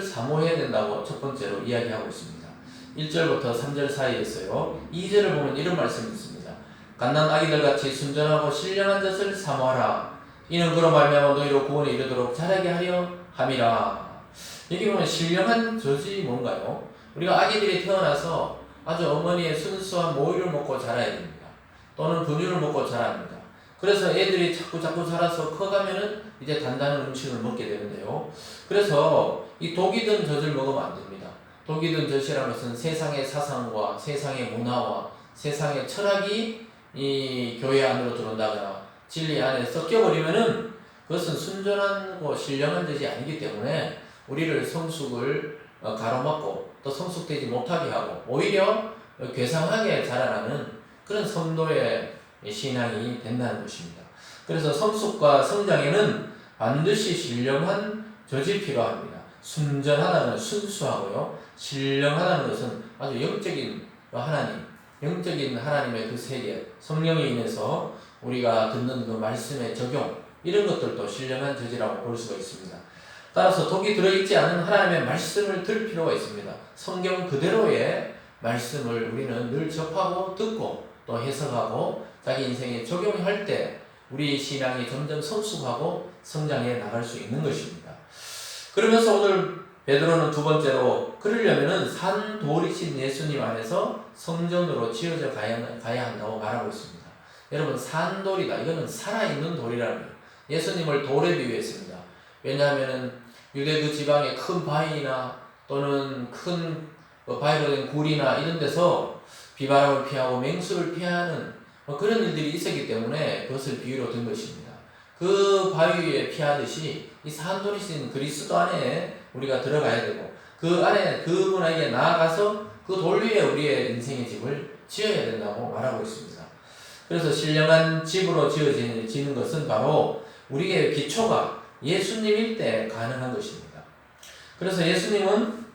사모해야 된다고 첫 번째로 이야기하고 있습니다. 1절부터 3절 사이에서요. 2절을 보면 이런 말씀이 있습니다. 갓난 아기들 같이 순전하고 신령한 젖을 사모하라. 이는 그로 말미암아 너희로 구원에 이르도록 자라게 하려 함이라. 여기 보면 신령한 젖이 뭔가요? 우리가 아기들이 태어나서 아주 어머니의 순수한 모유를 먹고 자라야 됩니다. 또는 분유를 먹고 자랍니다. 그래서 애들이 자꾸 자라서 커가면은 이제 단단한 음식을 먹게 되는데요. 그래서 이 독이 든 젖을 먹으면 안 됩니다. 독이 든 젖이라는 것은 세상의 사상과 세상의 문화와 세상의 철학이 이 교회 안으로 들어온다거나 진리 안에 섞여버리면은 그것은 순전하고 신령한 젖이 아니기 때문에 우리를 성숙을 가로막고 또 성숙되지 못하게 하고 오히려 괴상하게 자라나는 그런 성도의 신앙이 된다는 것입니다. 그래서 성숙과 성장에는 반드시 신령한 젖이 필요합니다. 순전하다는 순수하고요. 신령하다는 것은 아주 영적인 하나님, 영적인 하나님의 그 세계, 성령에 인해서 우리가 듣는 그 말씀의 적용, 이런 것들도 신령한 젖이라고 볼 수가 있습니다. 따라서 독이 들어있지 않은 하나님의 말씀을 들을 필요가 있습니다. 성경 그대로의 말씀을 우리는 늘 접하고 듣고 또 해석하고 자기 인생에 적용할 때 우리 신앙이 점점 성숙하고 성장해 나갈 수 있는 것입니다. 그러면서 오늘 베드로는 두 번째로 그러려면은 산 돌이신 예수님 안에서 성전으로 지어져 가야 한다고 말하고 있습니다. 여러분, 산 돌이다. 이거는 살아있는 돌이라는 거예요. 예수님을 돌에 비유했습니다. 왜냐하면은 유대 그 지방의 큰 바위나 또는 큰 바위로 된 굴이나 이런 데서 비바람을 피하고 맹수를 피하는 그런 일들이 있었기 때문에 그것을 비유로 든 것입니다. 그 바위에 피하듯이 이 산돌이신 그리스도 안에 우리가 들어가야 되고 그 안에 그분에게 나아가서 그 돌 위에 우리의 인생의 집을 지어야 된다고 말하고 있습니다. 그래서 신령한 집으로 지어지는 것은 바로 우리의 기초가 예수님일 때 가능한 것입니다. 그래서 예수님은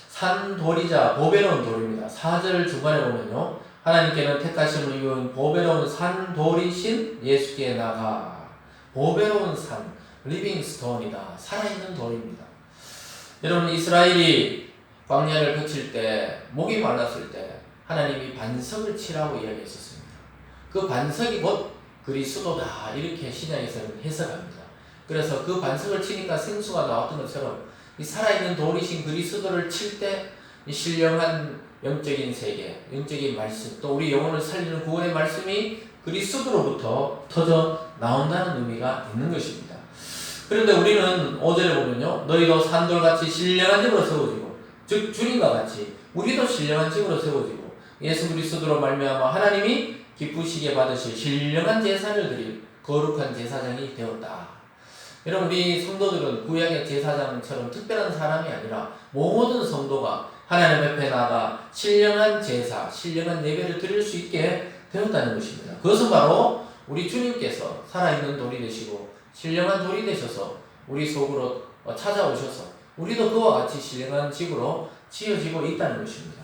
산돌이자 보배로운 돌입니다. 4절 중간에 보면요. 하나님께는 택하심을 입은 보배로운 산돌이신 예수께 나가. 보배로운 산, 리빙스톤이다. 살아있는 돌입니다. 여러분, 이스라엘이 광야를 거칠 때 목이 말랐을 때 하나님이 반석을 치라고 이야기했었습니다. 그 반석이 곧 그리스도다. 이렇게 신약에서는 해석합니다. 그래서 그 반석을 치니까 생수가 나왔던 것처럼 이 살아있는 돌이신 그리스도를 칠 때 이 신령한 영적인 세계, 영적인 말씀, 또 우리 영혼을 살리는 구원의 말씀이 그리스도로부터 터져 나온다는 의미가 있는 것입니다. 그런데 우리는 5절에 보면요. 너희도 산돌같이 신령한 집으로 세워지고, 즉 주님과 같이 우리도 신령한 집으로 세워지고 예수 그리스도로 말미암아 하나님이 기쁘시게 받으실 신령한 제사를 드릴 거룩한 제사장이 되었다. 여러분, 우리 성도들은 구약의 제사장처럼 특별한 사람이 아니라 모든 성도가 하나님 앞에 나가 신령한 제사, 신령한 예배를 드릴 수 있게 되었다는 것입니다. 그것은 바로 우리 주님께서 살아있는 돌이 되시고 신령한 돌이 되셔서 우리 속으로 찾아오셔서 우리도 그와 같이 신령한 집으로 지어지고 있다는 것입니다.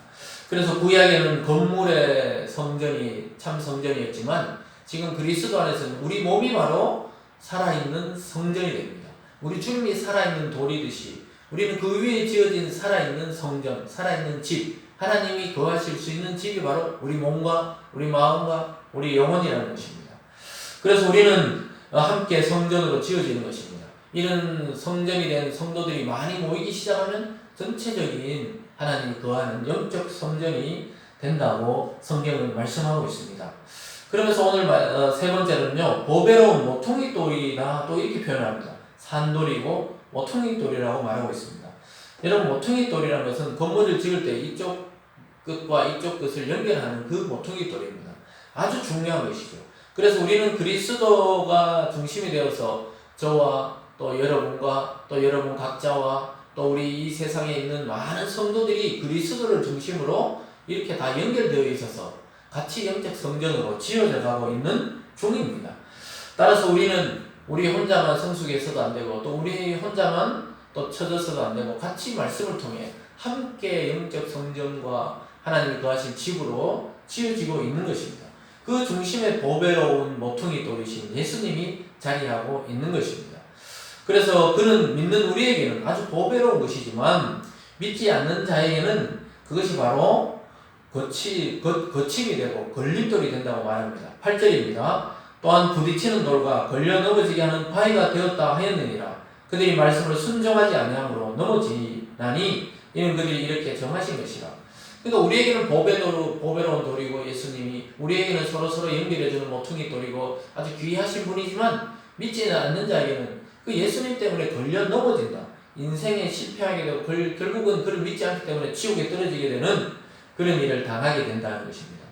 그래서 구약에는 건물의 성전이 참 성전이었지만 지금 그리스도 안에서는 우리 몸이 바로 살아있는 성전이 됩니다. 우리 주님이 살아있는 돌이듯이 우리는 그 위에 지어진 살아있는 성전, 살아있는 집, 하나님이 거하실 수 있는 집이 바로 우리 몸과 우리 마음과 우리 영혼이라는 것입니다. 그래서 우리는 함께 성전으로 지어지는 것입니다. 이런 성전이 된 성도들이 많이 모이기 시작하면 전체적인 하나님이 거하는 영적 성전이 된다고 성경은 말씀하고 있습니다. 그러면서 오늘 세 번째는요, 보배로운 모퉁이돌이다 또 이렇게 표현합니다. 산돌이고 모퉁이돌이라고 말하고 있습니다. 여러분, 모퉁이돌이라는 것은 건물을 지을 때 이쪽 끝과 이쪽 끝을 연결하는 그 모퉁이돌입니다. 아주 중요한 것이죠. 그래서 우리는 그리스도가 중심이 되어서 저와 또 여러분과 또 여러분 각자와 또 우리 이 세상에 있는 많은 성도들이 그리스도를 중심으로 이렇게 다 연결되어 있어서 같이 영적 성전으로 지어져 가고 있는 중입니다. 따라서 우리는 우리 혼자만 성숙해서도 안 되고 또 우리 혼자만 또 쳐져서도 안 되고 같이 말씀을 통해 함께 영적 성전과 하나님이 거하신 집으로 지어지고 있는 것입니다. 그 중심에 보배로운 모퉁이 돌이신 예수님이 자리하고 있는 것입니다. 그래서 그는 믿는 우리에게는 아주 보배로운 것이지만 믿지 않는 자에게는 그것이 바로 거침이 되고 걸림돌이 된다고 말합니다. 8절입니다. 또한 부딪히는 돌과 걸려 넘어지게 하는 바위가 되었다 하였느니라. 그들이 말씀을 순종하지 아니함으로 넘어지나니 이는 그들이 이렇게 정하신 것이라. 그러니까 우리에게는 보배로운 돌이고 예수님이 우리에게는 서로 연결해주는 모퉁이 돌이고 아주 귀하신 분이지만 믿지는 않는 자에게는 그 예수님 때문에 걸려 넘어진다. 인생에 실패하게 되고 결국은 그를 믿지 않기 때문에 지옥에 떨어지게 되는 그런 일을 당하게 된다는 것입니다.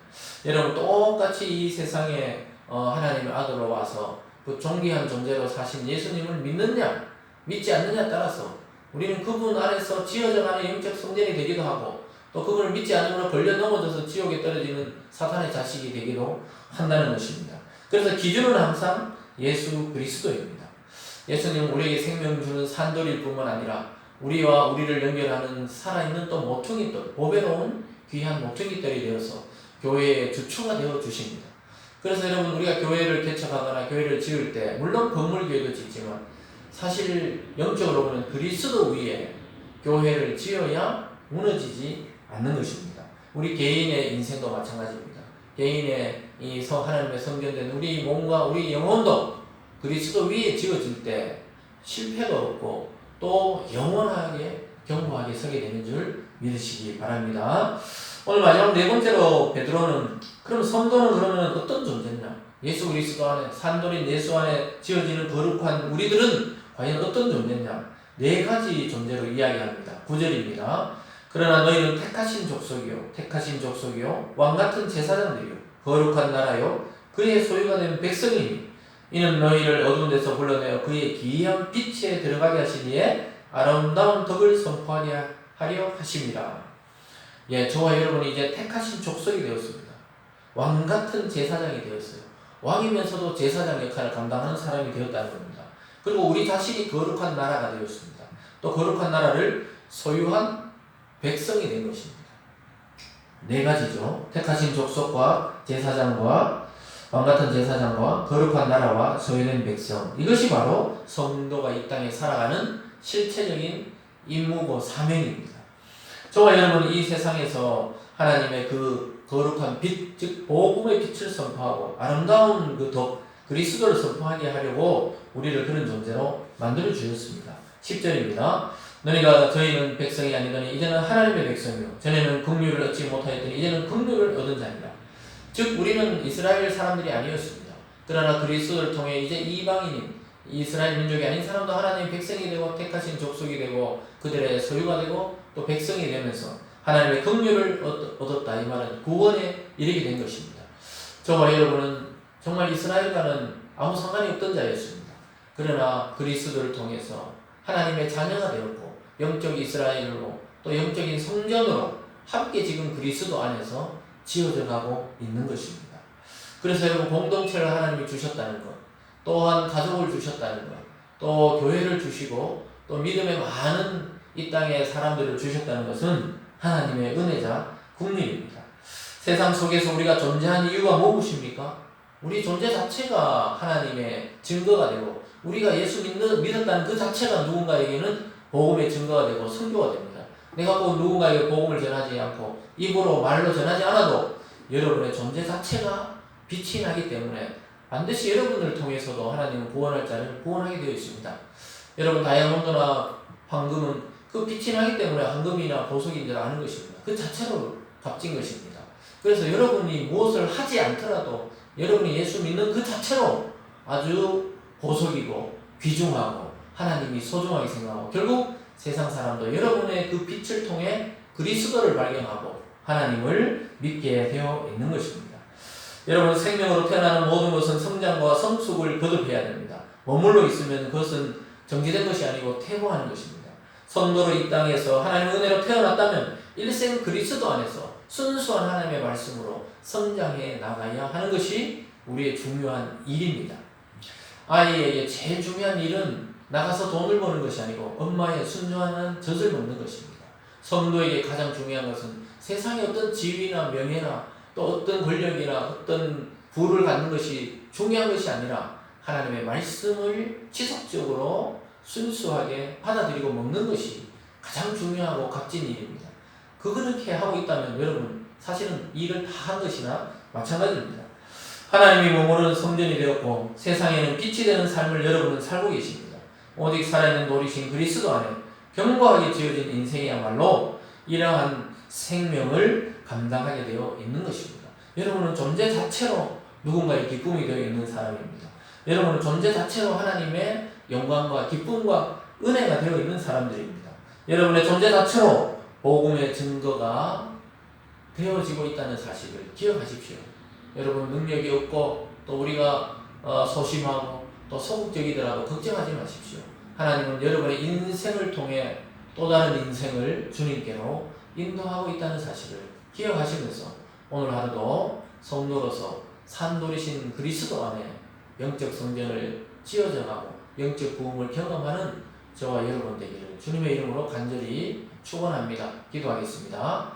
여러분 똑같이 이 세상에 하나님의 아들로 와서 그 존귀한 존재로 사신 예수님을 믿느냐 믿지 않느냐 따라서 우리는 그분 안에서 지어져가는 영적 성전이 되기도 하고 또 그분을 믿지 않으므로 걸려 넘어져서 지옥에 떨어지는 사탄의 자식이 되기도 한다는 것입니다. 그래서 기준은 항상 예수 그리스도입니다. 예수님은 우리에게 생명 주는 산돌일 뿐만 아니라 우리와 우리를 연결하는 살아있는 또 모퉁이돌, 보배로운 귀한 모퉁이돌이 되어서 교회의 주축가 되어 주십니다. 그래서 여러분 우리가 교회를 개척하거나 교회를 지을 때 물론 건물교회도 짓지만 사실 영적으로 보면 그리스도 위에 교회를 지어야 무너지지 않는 것입니다. 우리 개인의 인생도 마찬가지입니다. 개인의 이 하나님의 성전된 우리 몸과 우리 영혼도 그리스도 위에 지어질 때 실패가 없고 또 영원하게 견고하게 서게 되는 줄 믿으시기 바랍니다. 오늘 마지막 네 번째로 베드로는 그럼 성도는 그러면 어떤 존재냐? 예수 그리스도 안에 산돌인 예수 안에 지어지는 거룩한 우리들은 과연 어떤 존재냐? 네 가지 존재로 이야기합니다. 9절입니다. 그러나 너희는 택하신 족속이요 왕같은 제사장들이요 거룩한 나라요 그의 소유가 된 백성이니 이는 너희를 어두운 데서 불러내어 그의 기이한 빛에 들어가게 하시니에 아름다운 덕을 선포하려 하십니다. 예, 저와 여러분이 이제 택하신 족속이 되었습니다. 왕같은 제사장이 되었어요. 왕이면서도 제사장 역할을 감당하는 사람이 되었다는 겁니다. 그리고 우리 자신이 거룩한 나라가 되었습니다. 또 거룩한 나라를 소유한 백성이 된 것입니다. 네 가지죠. 택하신 족속과 제사장과 왕같은 제사장과 거룩한 나라와 소유된 백성, 이것이 바로 성도가 이 땅에 살아가는 실체적인 임무고 사명입니다. 저와 여러분 이 세상에서 하나님의 그 거룩한 빛, 즉 복음의 빛을 선포하고 아름다운 그 덕, 그리스도를 선포하게 하려고 우리를 그런 존재로 만들어 주셨습니다. 10절입니다. 너희가 저희는 백성이 아니더니 이제는 하나님의 백성이요 전에는 긍휼을 얻지 못하였더니 이제는 긍휼을 얻은 자니라. 즉 우리는 이스라엘 사람들이 아니었습니다. 그러나 그리스도를 통해 이제 이방인인 이스라엘 민족이 아닌 사람도 하나님의 백성이 되고 택하신 족속이 되고 그들의 소유가 되고 또 백성이 되면서 하나님의 긍휼을 얻었다. 이 말은 구원에 이르게 된 것입니다. 저와 여러분은 정말 이스라엘과는 아무 상관이 없던 자였습니다. 그러나 그리스도를 통해서 하나님의 자녀가 되었고 영적 이스라엘로 또 영적인 성전으로 함께 지금 그리스도 안에서 지어져 가고 있는 것입니다. 그래서 여러분 공동체를 하나님이 주셨다는 것, 또한 가족을 주셨다는 것, 또 교회를 주시고 또 믿음의 많은 이 땅의 사람들을 주셨다는 것은 하나님의 은혜자 국민입니다. 세상 속에서 우리가 존재한 이유가 무엇입니까? 우리 존재 자체가 하나님의 증거가 되고 우리가 예수 믿었다는 그 자체가 누군가에게는 복음의 증거가 되고 선교가 됩니다. 내가 꼭 누군가에게 복음을 전하지 않고 입으로 말로 전하지 않아도 여러분의 존재 자체가 빛이 나기 때문에 반드시 여러분을 통해서도 하나님은 구원할 자를 구원하게 되어 있습니다. 여러분 다이아몬드나 황금은 그 빛이 나기 때문에 황금이나 보석인 줄 아는 것입니다. 그 자체로 값진 것입니다. 그래서 여러분이 무엇을 하지 않더라도 여러분이 예수 믿는 그 자체로 아주 보석이고 귀중하고 하나님이 소중하게 생각하고 결국 세상 사람도 여러분의 그 빛을 통해 그리스도를 발견하고 하나님을 믿게 되어 있는 것입니다. 여러분 생명으로 태어나는 모든 것은 성장과 성숙을 거듭해야 됩니다. 머물러 있으면 그것은 정지된 것이 아니고 퇴보하는 것입니다. 성도로 이 땅에서 하나님의 은혜로 태어났다면 일생 그리스도 안에서 순수한 하나님의 말씀으로 성장해 나가야 하는 것이 우리의 중요한 일입니다. 아이에게 제일 중요한 일은 나가서 돈을 버는 것이 아니고 엄마의 순수한 젖을 먹는 것입니다. 성도에게 가장 중요한 것은 세상의 어떤 지위나 명예나 또 어떤 권력이나 어떤 부를 갖는 것이 중요한 것이 아니라 하나님의 말씀을 지속적으로 순수하게 받아들이고 먹는 것이 가장 중요하고 값진 일입니다. 그렇게 하고 있다면 여러분 사실은 일을 다 한 것이나 마찬가지입니다. 하나님이 머무르는 성전이 되었고 세상에는 빛이 되는 삶을 여러분은 살고 계십니다. 오직 살아있는 돌이신 그리스도 안에 견고하게 지어진 인생이야말로 이러한 생명을 감당하게 되어 있는 것입니다. 여러분은 존재 자체로 누군가의 기쁨이 되어 있는 사람입니다. 여러분은 존재 자체로 하나님의 영광과 기쁨과 은혜가 되어 있는 사람들입니다. 여러분의 존재 자체로 복음의 증거가 되어지고 있다는 사실을 기억하십시오. 여러분 능력이 없고 또 우리가 소심하고 또 소극적이더라도 걱정하지 마십시오. 하나님은 여러분의 인생을 통해 또 다른 인생을 주님께로 인도하고 있다는 사실을 기억하시면서 오늘 하루도 성도로서 산돌이신 그리스도 안에 영적 성전을 지어져가고 영적 부흥을 경험하는 저와 여러분 되기를 주님의 이름으로 간절히 축원합니다. 기도하겠습니다.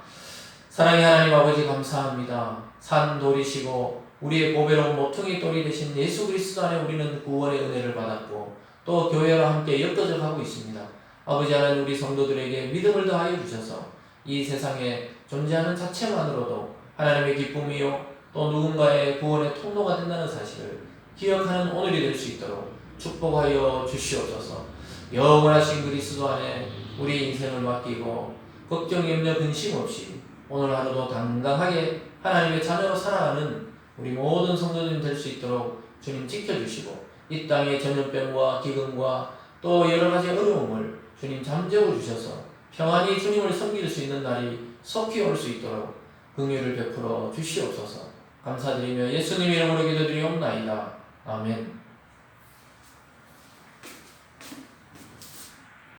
사랑의 하나님 아버지 감사합니다. 산돌이시고 우리의 보배로운 모퉁이 돌이 되신 예수 그리스도 안에 우리는 구원의 은혜를 받았고 또 교회와 함께 엮어져 가고 있습니다. 아버지 하나님 우리 성도들에게 믿음을 더하여 주셔서 이 세상에 존재하는 자체만으로도 하나님의 기쁨이요 또 누군가의 구원의 통로가 된다는 사실을 기억하는 오늘이 될 수 있도록 축복하여 주시옵소서. 영원하신 그리스도 안에 우리 인생을 맡기고 걱정, 염려, 근심 없이 오늘 하루도 당당하게 하나님의 자녀로 살아가는 우리 모든 성도님 될 수 있도록 주님 지켜주시고 이 땅의 전염병과 기근과 또 여러가지 어려움을 주님 잠재워 주셔서 평안히 주님을 섬길 수 있는 날이 속히 올 수 있도록 긍휼을 베풀어 주시옵소서. 감사드리며 예수님 이름으로 기도드리옵나이다. 아멘.